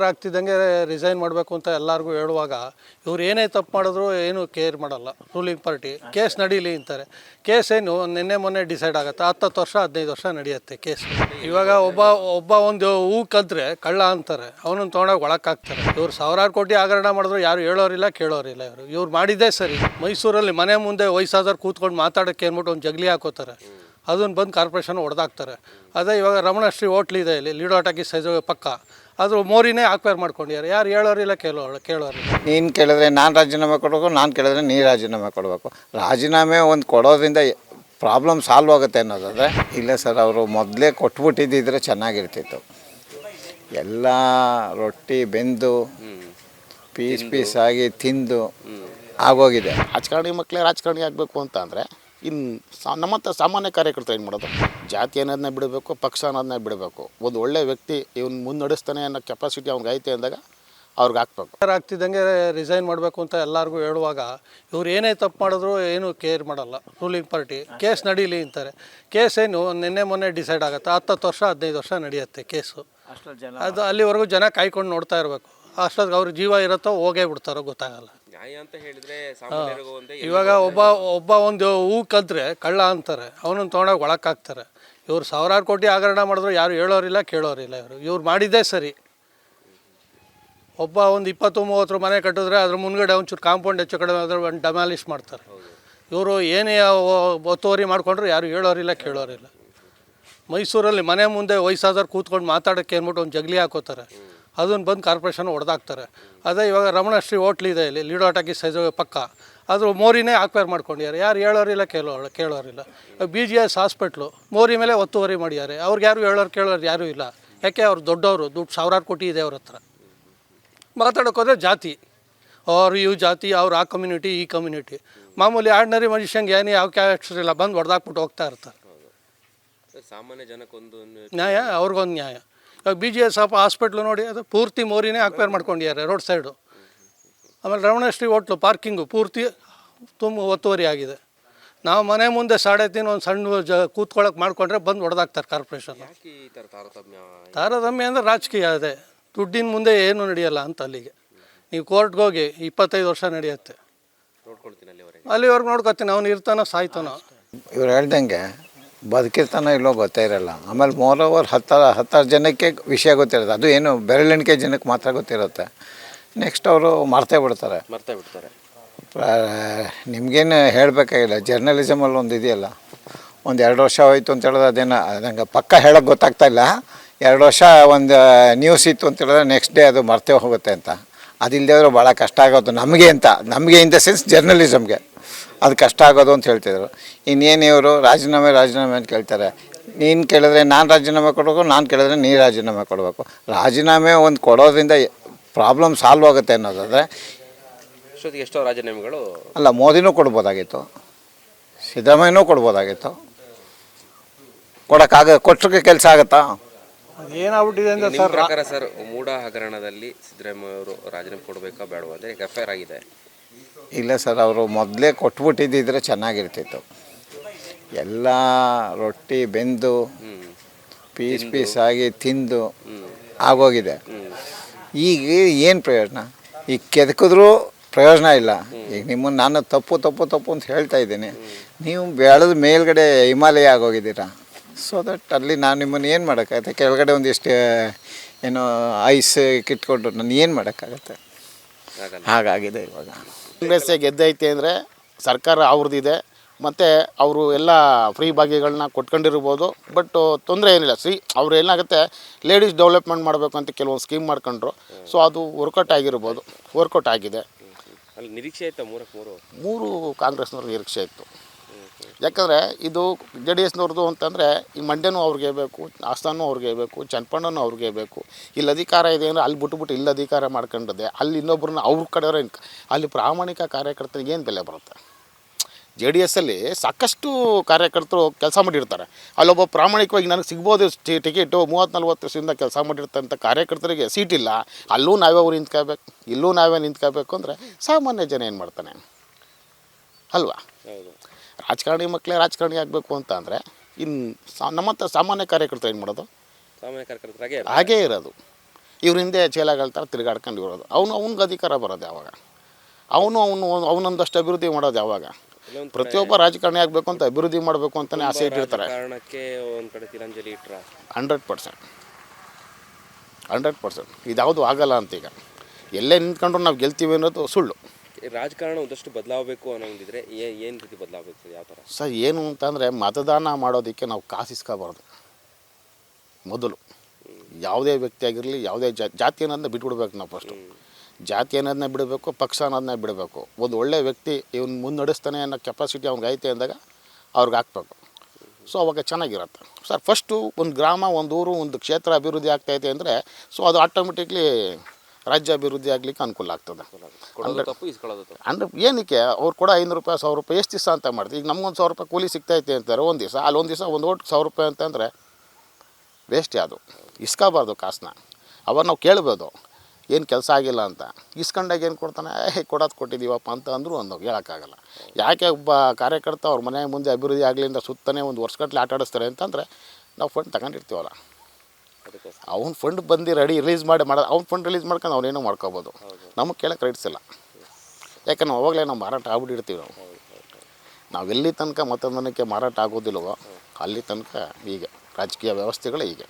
ಆಗ್ತಿದ್ದಂಗೆ resign ಮಾಡಬೇಕು ಅಂತ ಎಲ್ಲರಿಗೂ ಹೇಳುವಾಗ ಇವ್ರು ಏನೇ ತಪ್ಪು ಮಾಡಿದ್ರು ಏನು ಕೇರ್ ಮಾಡಲ್ಲ. ರೂಲಿಂಗ್ ಪಾರ್ಟಿ ಕೇಸ್ ನಡೀಲಿ ಅಂತಾರೆ. ಕೇಸ್ ಏನು ನಿನ್ನೆ ಮೊನ್ನೆ ಡಿಸೈಡ್ ಆಗುತ್ತೆ. 10 ವರ್ಷ 15 ವರ್ಷ ನಡೆಯುತ್ತೆ ಕೇಸ್. ಇವಾಗ ಒಬ್ಬ ಒಂದು ಹೂ ಕದ್ರೆ ಕಳ್ಳ ಅಂತಾರೆ, ಅವನನ್ನು ತೊಗೊಂಡೋಗಿ ಒಳಕ್ಕಾಗ್ತಾರೆ. ಇವ್ರು ಸಾವಿರಾರು ಕೋಟಿ ಹಗರಣ ಮಾಡಿದ್ರು ಯಾರು ಹೇಳೋರಿಲ್ಲ ಕೇಳೋರಿಲ್ಲ. ಇವ್ರು ಮಾಡಿದ್ದೇ ಸರಿ. ಮೈಸೂರಲ್ಲಿ ಮನೆ ಮುಂದೆ ವಯಸ್ಸಾದವ್ರು ಕೂತ್ಕೊಂಡು ಮಾತಾಡೋಕ್ಕೆ ಅಂದ್ಬಿಟ್ಟು ಒಂದು ಜಗಲಿ ಹಾಕೋತಾರೆ, ಅದನ್ನು ಬಂದು ಕಾರ್ಪೊರೇಷನ್ ಹೊಡೆದಾಕ್ತಾರೆ. ಅದೇ ಇವಾಗ ರಮಣಶ್ರೀ ಹೋಟ್ಲಿದೆ ಇಲ್ಲಿ ಲೀಡೋ ಟಾಕೀಸ್ ಪಕ್ಕ, ಅದು ಮೋರಿನೇ ಆಕ್ವೈರ್ ಮಾಡ್ಕೊಂಡಿದ್ದಾರೆ. ಯಾರು ಹೇಳೋರಿಲ್ಲ ಕೇಳೋರಿಲ್ಲ. ನೀನು ಕೇಳಿದ್ರೆ ನಾನು ರಾಜೀನಾಮೆ ಕೊಡಬೇಕು, ನಾನು ಕೇಳಿದ್ರೆ ನೀ ರಾಜೀನಾಮೆ ಕೊಡಬೇಕು. ರಾಜೀನಾಮೆ ಒಂದು ಕೊಡೋದ್ರಿಂದ ಪ್ರಾಬ್ಲಮ್ ಸಾಲ್ವ್ ಆಗುತ್ತೆ ಅನ್ನೋದಾದರೆ ಇಲ್ಲ ಸರ್, ಅವರು ಮೊದಲೇ ಕೊಟ್ಬಿಟ್ಟಿದ್ದಿದ್ರೆ ಚೆನ್ನಾಗಿರ್ತಿತ್ತು. ಎಲ್ಲ ರೊಟ್ಟಿ ಬೆಂದು ಪೀಸ್ ಆಗಿ ತಿಂದು ಆಗೋಗಿದೆ. ರಾಜಕಾರಣಿ ಮಕ್ಕಳೇ ರಾಜಕಾರಣಿ ಆಗಬೇಕು ಅಂತ ಅಂದರೆ ಇನ್ನು ನಮ್ಮಂಥ ಸಾಮಾನ್ಯ ಕಾರ್ಯಕರ್ತರು ಏನು ಮಾಡೋದು? ಜಾತಿ ಅನ್ನೋದನ್ನ ಬಿಡಬೇಕು, ಪಕ್ಷ ಅನ್ನೋದನ್ನ ಬಿಡಬೇಕು. ಒಂದು ಒಳ್ಳೆ ವ್ಯಕ್ತಿ ಇವನು ಮುನ್ನಡೆಸ್ತಾನೆ ಅನ್ನೋ ಕೆಪಾಸಿಟಿ ಅವ್ನಿಗೆ ಐತೆ ಅಂದಾಗ ಅವ್ರಿಗೆ ಹಾಕ್ಬೇಕು. ಆಗ್ತಿದ್ದಂಗೆ ರಿಸೈನ್ ಮಾಡಬೇಕು ಅಂತ ಎಲ್ಲರಿಗೂ ಹೇಳುವಾಗ ಇವ್ರು ಏನೇ ತಪ್ಪು ಮಾಡಿದ್ರು ಏನು ಕೇರ್ ಮಾಡಲ್ಲ. ರೂಲಿಂಗ್ ಪಾರ್ಟಿ ಕೇಸ್ ನಡೀಲಿ ಅಂತಾರೆ. ಕೇಸ್ ಏನು ನಿನ್ನೆ ಮೊನ್ನೆ ಡಿಸೈಡ್ ಆಗುತ್ತೆ. 10 ವರ್ಷ 15 ವರ್ಷ ನಡೆಯುತ್ತೆ ಕೇಸು. ಅದು ಅಲ್ಲಿವರೆಗೂ ಜನ ಕಾಯ್ಕೊಂಡು ನೋಡ್ತಾ ಇರಬೇಕು. ಅಷ್ಟೊತ್ತಿಗೆ ಅವ್ರ ಜೀವ ಇರುತ್ತೋ ಹೋಗೇ ಬಿಡ್ತಾರೋ ಗೊತ್ತಾಗಲ್ಲ. ಇವಾಗ ಒಬ್ಬ ಒಂದು ಹೂ ಕದ್ರೆ ಕಳ್ಳ ಅಂತಾರೆ, ಅವನನ್ನು ತೊಗೊಂಡೋಗಿ ಒಳಕ್ಕಾಗ್ತಾರೆ. ಇವ್ರು ಸಾವಿರಾರು ಕೋಟಿ ಹಗರಣ ಮಾಡಿದ್ರು ಯಾರು ಹೇಳೋರಿಲ್ಲ ಕೇಳೋರಿಲ್ಲ. ಇವ್ರು ಮಾಡಿದ್ದೇ ಸರಿ. ಒಬ್ಬ ಒಂದು 20-30 ಮನೆ ಕಟ್ಟಿದ್ರೆ ಅದ್ರ ಮುನ್ಗಡೆ ಒಂಚೂರು ಕಾಂಪೌಂಡ್ ಹೆಚ್ಚು ಕಡಿಮೆ ಆದರೆ ಒಂದು ಡೆಮಾಲಿಷ್ ಮಾಡ್ತಾರೆ. ಇವರು ಏನೇ ಒತ್ತುವರಿ ಮಾಡಿಕೊಂಡ್ರು ಯಾರು ಹೇಳೋರಿಲ್ಲ ಕೇಳೋರಿಲ್ಲ. ಮೈಸೂರಲ್ಲಿ ಮನೆ ಮುಂದೆ ವಯಸ್ಸಾದವ್ರು ಕೂತ್ಕೊಂಡು ಮಾತಾಡೋಕ್ಕೆ ಅಂದ್ಬಿಟ್ಟು ಒಂದು ಜಗಲಿ ಹಾಕೋತಾರೆ, ಅದನ್ನು ಬಂದು ಕಾರ್ಪೊರೇಷನ್ ಹೊಡೆದಾಕ್ತಾರೆ. ಅದೇ ಇವಾಗ ರಮಣಶ್ರೀ ಹೋಟ್ಲಿದೆ ಇಲ್ಲಿ ಲೀಡೋ ಟಾಕೀಸ್ ಪಕ್ಕ, ಅದು ಮೋರಿನೇ ಆಕ್ವೈರ್ ಮಾಡ್ಕೊಂಡಿದ್ದಾರೆ. ಯಾರು ಹೇಳೋರಿಲ್ಲ ಕೇಳೋರಿಲ್ಲ. BGS ಹಾಸ್ಪಿಟ್ಲು ಮೋರಿ ಮೇಲೆ ಒತ್ತುವರಿ ಮಾಡಿದ್ದಾರೆ. ಅವ್ರಿಗೆ ಯಾರು ಕೇಳೋರು ಯಾರೂ ಇಲ್ಲ. ಯಾಕೆ? ಅವ್ರು ದೊಡ್ಡವರು, ದುಡ್ಡು ಸಾವಿರಾರು ಕೋಟಿ ಇದೆ ಅವ್ರ ಹತ್ರ. ಮಾತಾಡೋಕ್ಕೋದ್ರೆ ಜಾತಿ, ಅವ್ರು ಇವು ಜಾತಿ, ಅವ್ರು ಆ ಕಮ್ಯುನಿಟಿ ಈ ಕಮ್ಯುನಿಟಿ. ಮಾಮೂಲಿ ಆರ್ಡಿನರಿ ಮನುಷ್ಯಂಗೆ ಏನು ಯಾವ ಕ್ಯಾರೆಕ್ಟರ್ ಇಲ್ಲ, ಬಂದು ಹೊಡೆದಾಕ್ಬಿಟ್ಟು ಹೋಗ್ತಾ ಇರ್ತಾರೆ. ಸಾಮಾನ್ಯ ಜನಕ್ಕೊಂದು ನ್ಯಾಯ, ಅವ್ರಿಗೊಂದು ನ್ಯಾಯ. ಇವಾಗ BGS ಹಾಸ್ಪಿಟ್ಲು ನೋಡಿ, ಅದು ಪೂರ್ತಿ ಮೋರಿನೇ ಆಕ್ವೈರ್ ಮಾಡ್ಕೊಂಡಿದ್ದಾರೆ ರೋಡ್ ಸೈಡು. ಆಮೇಲೆ ರಮಣಶ್ರೀ ಹೋಟ್ಲು ಪಾರ್ಕಿಂಗು ಪೂರ್ತಿ ತುಂಬ ಒತ್ತುವರಿ ಆಗಿದೆ. ನಾವು ಮನೆ ಮುಂದೆ ಸಾಡೆತಿನ ಒಂದು ಸಣ್ಣ ಕೂತ್ಕೊಳ್ಳೋಕೆ ಮಾಡ್ಕೊಂಡ್ರೆ ಬಂದು ಹೊಡೆದಾಕ್ತಾರೆ ಕಾರ್ಪೊರೇಷನ್. ತಾರತಮ್ಯ ಅಂದರೆ ರಾಜಕೀಯ ಅದೇ. ದುಡ್ಡಿನ ಮುಂದೆ ಏನು ನಡೆಯಲ್ಲ ಅಂತ. ಅಲ್ಲಿಗೆ ನೀವು ಕೋರ್ಟ್ಗೆ ಹೋಗಿ 25 ವರ್ಷ ನಡೆಯುತ್ತೆ. ಅಲ್ಲಿವರೆಗೂ ನೋಡ್ಕೊತೀನಿ, ಅವ್ನು ಇರ್ತಾನೋ ಸಾಯ್ತಾನೋ. ಇವ್ರು ಹೇಳ್ದಂಗೆ ಬದುಕಿರ್ತಾನೋ ಇಲ್ಲೋ ಗೊತ್ತೇ ಇರಲ್ಲ. ಆಮೇಲೆ ಮೋರೋವರ್ 10 ಜನಕ್ಕೆ ವಿಷಯ ಗೊತ್ತಿರುತ್ತೆ. ಅದು ಏನು ಬೆರಳೆಣಿಕೆ ಜನಕ್ಕೆ ಮಾತ್ರ ಗೊತ್ತಿರುತ್ತೆ. ನೆಕ್ಸ್ಟ್ ಅವರು ಮರ್ತೇ ಬಿಡ್ತಾರೆ. ನಿಮಗೇನು ಹೇಳಬೇಕಾಗಿಲ್ಲ. ಜರ್ನಲಿಸಮಲ್ಲಿ ಒಂದು ಇದೆಯಲ್ಲ, ಒಂದು 2 ವರ್ಷ ಹೋಯ್ತು ಅಂತ ಹೇಳಿದ್ರೆ ಅದೇನು ಅದಂಗೆ ಪಕ್ಕ ಹೇಳೋಕ್ಕೆ ಗೊತ್ತಾಗ್ತಾ ಇಲ್ಲ. 2 ವರ್ಷ ಒಂದು ನ್ಯೂಸ್ ಇತ್ತು ಅಂತ ಹೇಳಿದ್ರೆ ನೆಕ್ಸ್ಟ್ ಡೇ ಅದು ಮರ್ತೇ ಹೋಗುತ್ತೆ ಅಂತ. ಅದಿಲ್ಲದೆ ಅವರು ಭಾಳ ಕಷ್ಟ ಆಗೋದು ನಮಗೆ ಇನ್ ದ ಸೆನ್ಸ್ ಜರ್ನಲಿಸಮ್ಗೆ ಅದು ಕಷ್ಟ ಆಗೋದು ಅಂತ ಹೇಳ್ತಿದ್ರು. ಇನ್ನೇನು ಇವರು ರಾಜೀನಾಮೆ ಅಂತ ಕೇಳ್ತಾರೆ. ನೀನು ಕೇಳಿದ್ರೆ ನಾನು ರಾಜೀನಾಮೆ ಕೊಡಬೇಕು, ನಾನು ಕೇಳಿದ್ರೆ ನೀ ರಾಜೀನಾಮೆ ಕೊಡಬೇಕು. ರಾಜೀನಾಮೆ ಒಂದು ಕೊಡೋದ್ರಿಂದ ಪ್ರಾಬ್ಲಮ್ ಸಾಲ್ವ್ ಆಗುತ್ತೆ ಅನ್ನೋದಾದರೆ ಎಷ್ಟೋ ರಾಜೀನಾಮೆಗಳು ಅಲ್ಲ, ಮೋದಿನೂ ಕೊಡ್ಬೋದಾಗಿತ್ತು, ಸಿದ್ದರಾಮಯ್ಯನೂ ಕೊಡ್ಬೋದಾಗಿತ್ತು. ಕೊಟ್ಟರೆ ಕೆಲಸ ಆಗುತ್ತಾ? ಏನಾಗ್ಬಿಟ್ಟಿದೆ ಅಂದರೆ ನಿಮ್ಮ ಪ್ರಕಾರ ಸರ್, ಮೂಡ ಹಗರಣದಲ್ಲಿ ಸಿದ್ದರಾಮಯ್ಯ ಅವರು ರಾಜೀನಾಮೆ ಕೊಡಬೇಕಾ ಬೇಡವಾ? ಅಂದರೆ FIR ಆಗಿದೆ. ಇಲ್ಲ ಸರ್, ಅವರು ಮೊದಲೇ ಕೊಟ್ಬಿಟ್ಟಿದ್ದಿದ್ರೆ ಚೆನ್ನಾಗಿರ್ತಿತ್ತು. ಎಲ್ಲ ರೊಟ್ಟಿ ಬೆಂದು ಪೀಸ್ ಆಗಿ ತಿಂದು ಆಗೋಗಿದೆ. ಈಗ ಏನು ಪ್ರಯೋಜನ? ಈಗ ಕೆದಕಿದ್ರೂ ಪ್ರಯೋಜನ ಇಲ್ಲ. ಈಗ ನಿಮ್ಮನ್ನು ನಾನು ತಪ್ಪು ಅಂತ ಹೇಳ್ತಾ ಇದ್ದೀನಿ. ನೀವು ಬೆಳೆದ ಮೇಲ್ಗಡೆ ಹಿಮಾಲಯ ಆಗೋಗಿದ್ದೀರಾ. ಸೊ ದಟ್ ಅಲ್ಲಿ ನಾನು ನಿಮ್ಮನ್ನು ಏನು ಮಾಡೋಕ್ಕಾಗುತ್ತೆ? ಕೆಳಗಡೆ ಒಂದಿಷ್ಟು ಏನೋ ಐಸ್ ಕಿಟ್ಕೊಂಡು ನಾನು ಏನು ಮಾಡೋಕ್ಕಾಗತ್ತೆ? ಹಾಗಾಗಿದೆ ಇವಾಗ. ಕಾಂಗ್ರೆಸ್ ಗೆದ್ದೈತೆ ಅಂದರೆ ಸರ್ಕಾರ ಅವ್ರದ್ದಿದೆ, ಮತ್ತು ಅವರು ಎಲ್ಲ ಫ್ರೀ ಭಾಗ್ಯಗಳನ್ನ ಕೊಟ್ಕೊಂಡಿರ್ಬೋದು. ಬಟ್ ತೊಂದರೆ ಏನಿಲ್ಲ. ಅವ್ರು ಏನಾಗುತ್ತೆ, ಲೇಡೀಸ್ ಡೆವಲಪ್ಮೆಂಟ್ ಮಾಡಬೇಕು ಅಂತ ಕೆಲವೊಂದು ಸ್ಕೀಮ್ ಮಾಡ್ಕೊಂಡ್ರು. ಸೊ ಅದು ವರ್ಕೌಟ್ ಆಗಿದೆ. ಅಲ್ಲಿ ನಿರೀಕ್ಷೆ ಆಯ್ತಾ? 3 ಕಾಂಗ್ರೆಸ್ನವ್ರ ನಿರೀಕ್ಷೆ ಇತ್ತು. ಯಾಕಂದರೆ ಇದು JDSನವ್ರದ್ದು ಅಂತಂದರೆ ಈ ಮಂಡ್ಯನೂ ಅವ್ರಿಗೆ ಬೇಕು, ಹಾಸನೂ ಅವ್ರಿಗೆ ಬೇಕು, ಚನ್ನಪಣ್ಣನೂ ಅವ್ರಿಗೆ ಬೇಕು. ಇಲ್ಲಿ ಅಧಿಕಾರ ಇದೆ ಅಂದರೆ ಅಲ್ಲಿ ಬಿಟ್ಟು ಇಲ್ಲಿ ಅಧಿಕಾರ ಮಾಡ್ಕೊಂಡಿದೆ. ಅಲ್ಲಿ ಇನ್ನೊಬ್ಬರನ್ನ ಅವ್ರ ಕಡೆಯವರೇ. ಅಲ್ಲಿ ಪ್ರಾಮಾಣಿಕ ಕಾರ್ಯಕರ್ತರಿಗೆ ಏನು ಬೆಲೆ ಬರುತ್ತೆ? JDSಲ್ಲಿ ಸಾಕಷ್ಟು ಕಾರ್ಯಕರ್ತರು ಕೆಲಸ ಮಾಡಿರ್ತಾರೆ. ಅಲ್ಲೊಬ್ಬ ಪ್ರಾಮಾಣಿಕವಾಗಿ ನನಗೆ ಸಿಗ್ಬೋದು ಟಿಕೆಟು, 30-40 ವರ್ಷದಿಂದ ಕೆಲಸ ಮಾಡಿರ್ತಂಥ ಕಾರ್ಯಕರ್ತರಿಗೆ ಸೀಟ್ ಇಲ್ಲ. ಅಲ್ಲೂ ನಾವೇ ಅವ್ರು ನಿಂತ್ಕೋಬೇಕು, ಇಲ್ಲೂ ನಾವೇ ನಿಂತ್ಕೋಬೇಕು ಅಂದರೆ ಸಾಮಾನ್ಯ ಜನ ಏನು ಮಾಡ್ತಾನೆ ಅಲ್ವಾ? ರಾಜಕಾರಣಿ ಮಕ್ಕಳೇ ರಾಜಕಾರಣಿ ಆಗಬೇಕು ಅಂತ ಅಂದರೆ ಇನ್ನು ನಮ್ಮಂಥ ಸಾಮಾನ್ಯ ಕಾರ್ಯಕರ್ತರು ಏನು ಮಾಡೋದು? ಸಾಮಾನ್ಯ ಕಾರ್ಯಕರ್ತರಾಗೆ ಹಾಗೇ ಇರೋದು. ಇವ್ರ ಹಿಂದೆ ಚೇಲಾಗಳ ಥರ ತಿರುಗಾಡ್ಕೊಂಡು ಇರೋದು. ಅವ್ನಿಗೆ ಅಧಿಕಾರ ಬರೋದು ಯಾವಾಗ? ಅವನೊಂದಷ್ಟು ಅಭಿವೃದ್ಧಿ ಮಾಡೋದು ಯಾವಾಗ? ಪ್ರತಿಯೊಬ್ಬ ರಾಜಕಾರಣಿ ಆಗಬೇಕು ಅಂತ ಅಭಿವೃದ್ಧಿ ಮಾಡಬೇಕು ಅಂತಲೇ ಆಸೆ ಇಟ್ಟಿರ್ತಾರೆ. ಕಾರಣಕ್ಕೆ ಒಂದು ಕಡೆ ತಿರಂಜಲಿ ಇಟ್ರ 100% ಇದ್ಯಾವುದು ಆಗಲ್ಲ ಅಂತ. ಈಗ ಎಲ್ಲೇ ನಿಂತ್ಕೊಂಡ್ರು ನಾವು ಗೆಲ್ತೀವಿ ಅನ್ನೋದು ಸುಳ್ಳು. ರಾಜಕಾರಣ ಒಂದಷ್ಟು ಬದಲಾಗಬೇಕು ಅನ್ನೋಂಗಿದ್ರೆ ಏನು ರೀತಿ ಬದಲಾಗಬೇಕು ಸರ್? ಯಾವ ಥರ ಸರ್ ಏನು ಅಂತಂದರೆ ಮತದಾನ ಮಾಡೋದಕ್ಕೆ ನಾವು ಕಾಸು ಇಸ್ಕೋಬಾರ್ದು. ಮೊದಲು ಯಾವುದೇ ವ್ಯಕ್ತಿ ಆಗಿರಲಿ, ಯಾವುದೇ ಜಾತಿ ಅನ್ನೋದನ್ನ ಬಿಟ್ಬಿಡ್ಬೇಕು. ನಾವು ಫಸ್ಟು ಜಾತಿ ಅನ್ನೋದನ್ನ ಬಿಡಬೇಕು, ಪಕ್ಷ ಅನ್ನೋದನ್ನ ಬಿಡಬೇಕು. ಒಂದು ಒಳ್ಳೆಯ ವ್ಯಕ್ತಿ ಇವ್ನು ಮುನ್ನಡೆಸ್ತಾನೆ ಅನ್ನೋ ಕೆಪಾಸಿಟಿ ಅವ್ನಿಗೆ ಐತೆ ಅಂದಾಗ ಅವ್ರಿಗೆ ಹಾಕ್ಬೇಕು. ಸೊ ಅವಾಗ ಚೆನ್ನಾಗಿರುತ್ತೆ ಸರ್. ಫಸ್ಟು ಒಂದು ಗ್ರಾಮ, ಒಂದು ಊರು, ಒಂದು ಕ್ಷೇತ್ರ ಅಭಿವೃದ್ಧಿ ಆಗ್ತಾಯಿದೆ ಅಂದರೆ ಸೊ ಅದು ಆಟೋಮೆಟಿಕ್ಲಿ ರಾಜ್ಯ ಅಭಿವೃದ್ಧಿ ಆಗಲಿಕ್ಕೆ ಅನುಕೂಲ ಆಗ್ತದೆ. ಅಂದರೆ ಏನಕ್ಕೆ ಅವ್ರು ಕೂಡ 500 ರೂಪಾಯಿ 1000 ರೂಪಾಯಿ ಎಷ್ಟು ದಿವಸ ಅಂತ ಮಾಡ್ತೀವಿ? ಈಗ ನಮ್ಗೊಂದು 1000 ರೂಪಾಯಿ ಕೂಲಿ ಸಿಗ್ತೈತೆ ಅಂತಾರೆ ಒಂದು ದಿವಸ, ಅಲ್ಲಿ ಒಂದು ದಿವಸ ಒಂದು ಓಟ್ 1000 ರೂಪಾಯಿ ಅಂತಂದರೆ ವೇಸ್ಟೇ. ಅದು ಇಸ್ಕೋಬಾರ್ದು ಕಾಸನ್ನ. ಅವಾಗ ನಾವು ಕೇಳ್ಬೋದು ಏನು ಕೆಲಸ ಆಗಿಲ್ಲ ಅಂತ. ಇಸ್ಕೊಂಡಾಗ ಏನು ಕೊಡ್ತಾನೆ, ಕೊಟ್ಟಿದ್ದೀವಪ್ಪ ಅಂತ ಅಂದರೂ ಒಂದು ಹೇಳೋಕ್ಕಾಗಲ್ಲ. ಯಾಕೆ ಒಬ್ಬ ಕಾರ್ಯಕರ್ತ ಅವ್ರ ಮನೆ ಮುಂದೆ ಅಭಿವೃದ್ಧಿ ಆಗಲಿಂದ ಸುತ್ತನೇ ಒಂದು ವರ್ಷಗಟ್ಟಲೆ ಆಟ ಆಡಿಸ್ತಾರೆ ಅಂತಂದರೆ ನಾವು ಫಂಡ್ ತಗೊಂಡಿರ್ತೀವಲ್ಲ, ಅವ್ನ ಫಂಡ್ ಬಂದು ರಿಲೀಸ್ ಮಾಡೋದು, ಅವ್ನ ಫಂಡ್ ರಿಲೀಸ್ ಮಾಡ್ಕೊಂಡು ಅವನೇನೋ ಮಾಡ್ಕೋಬೋದು. ನಮಗೆ ಕೇಳೋಕ್ಕೆ ರೈಟ್ಸ್ ಇಲ್ಲ. ಯಾಕಂದ್ರೆ ಅವಾಗಲೇ ನಾವು ಮಾರಾಟ ಆಗ್ಬಿಟ್ಟಿರ್ತೀವಿ. ನಾವು ಎಲ್ಲಿ ತನಕ ಮತದಾನಕ್ಕೆ ಮಾರಾಟ ಆಗೋದಿಲ್ವೋ ಅಲ್ಲಿ ತನಕ ಹೀಗೆ ರಾಜಕೀಯ ವ್ಯವಸ್ಥೆಗಳೇ ಹೀಗೆ.